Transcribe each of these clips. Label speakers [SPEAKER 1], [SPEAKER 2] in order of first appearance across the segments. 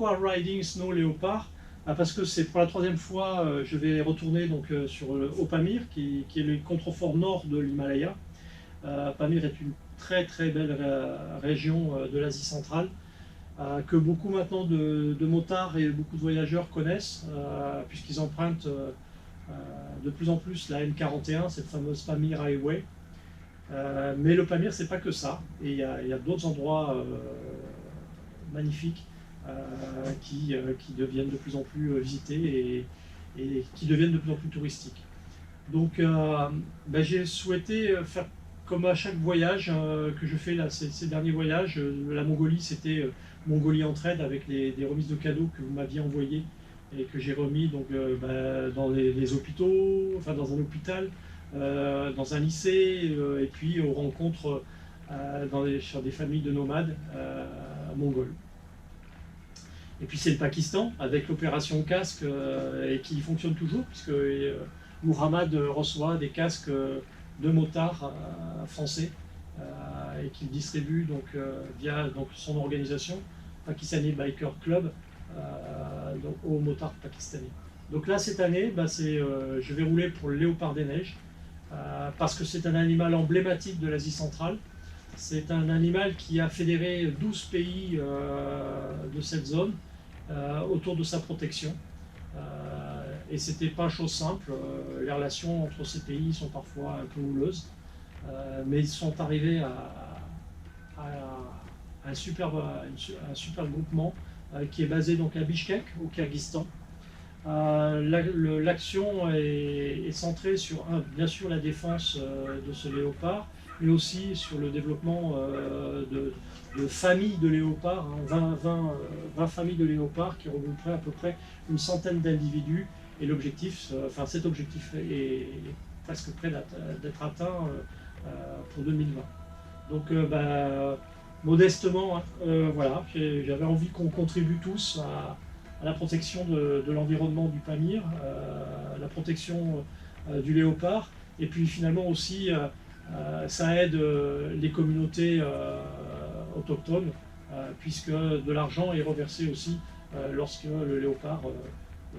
[SPEAKER 1] pourquoi Riding Snow Leopard? Parce que c'est pour la troisième fois, je vais retourner donc, sur le, au Pamir, qui est le contrefort nord de l'Himalaya. Pamir est une très très belle région de l'Asie centrale, que beaucoup maintenant de motards et beaucoup de voyageurs connaissent, puisqu'ils empruntent de plus en plus la M41, cette fameuse Pamir Highway. Mais le Pamir, c'est pas que ça, et il y a d'autres endroits magnifiques qui deviennent de plus en plus visités et qui deviennent de plus en plus touristiques. Donc j'ai souhaité faire comme à chaque voyage que je fais là, ces derniers voyages. La Mongolie, c'était Mongolie Entraide avec des remises de cadeaux que vous m'aviez envoyées et que j'ai remis donc, dans les hôpitaux, enfin dans un hôpital, dans un lycée, et puis aux rencontres sur des familles de nomades mongols. Et puis c'est le Pakistan avec l'opération casque et qui fonctionne toujours puisque Muhammad reçoit des casques de motards français et qu'il distribue donc, via donc, son organisation Pakistani Biker Club donc, aux motards pakistanais. Donc là cette année, je vais rouler pour le léopard des neiges parce que c'est un animal emblématique de l'Asie centrale. C'est un animal qui a fédéré 12 pays de cette zone autour de sa protection. Et c'était pas chose simple. Les relations entre ces pays sont parfois un peu houleuses. Mais ils sont arrivés à un super groupement qui est basé donc à Bishkek, au Kyrgyzstan. L'action est centrée sur, bien sûr, la défense de ce léopard, mais aussi sur le développement de familles de léopards, 20 familles de léopards qui regrouperaient à peu près une centaine d'individus. Et l'objectif, cet objectif est presque prêt d'être atteint pour 2020. Donc, modestement, voilà, j'avais envie qu'on contribue tous à la protection de l'environnement du Pamir, la protection du léopard, et puis finalement aussi, ça aide les communautés autochtones, puisque de l'argent est reversé aussi lorsque le léopard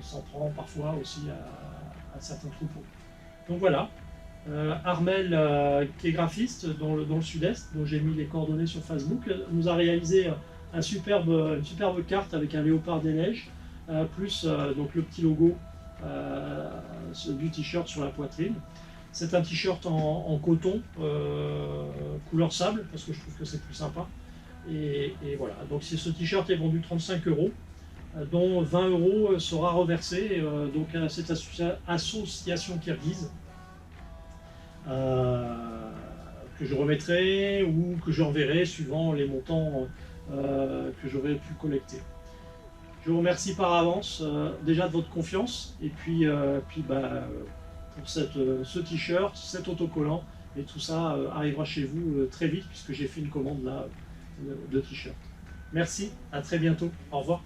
[SPEAKER 1] s'en prend parfois aussi à certains troupeaux. Donc voilà, Armel, qui est graphiste dans le sud-est, dont j'ai mis les coordonnées sur Facebook, nous a réalisé une superbe carte avec un léopard des neiges, plus donc le petit logo du t-shirt sur la poitrine. C'est un t-shirt en coton, couleur sable, parce que je trouve que c'est plus sympa. Et voilà, donc ce t-shirt est vendu 35 €, dont 20 € sera reversé donc à cette association kirghize, que je remettrai ou que j'enverrai suivant les montants que j'aurai pu collecter. Je vous remercie par avance déjà de votre confiance et puis pour ce t-shirt, cet autocollant, et tout ça arrivera chez vous très vite puisque j'ai fait une commande là de t-shirt. Merci, à très bientôt, au revoir.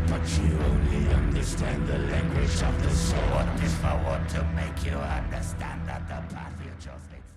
[SPEAKER 2] But you only understand the language of the soul. What if I want to make you understand that the path you chose leads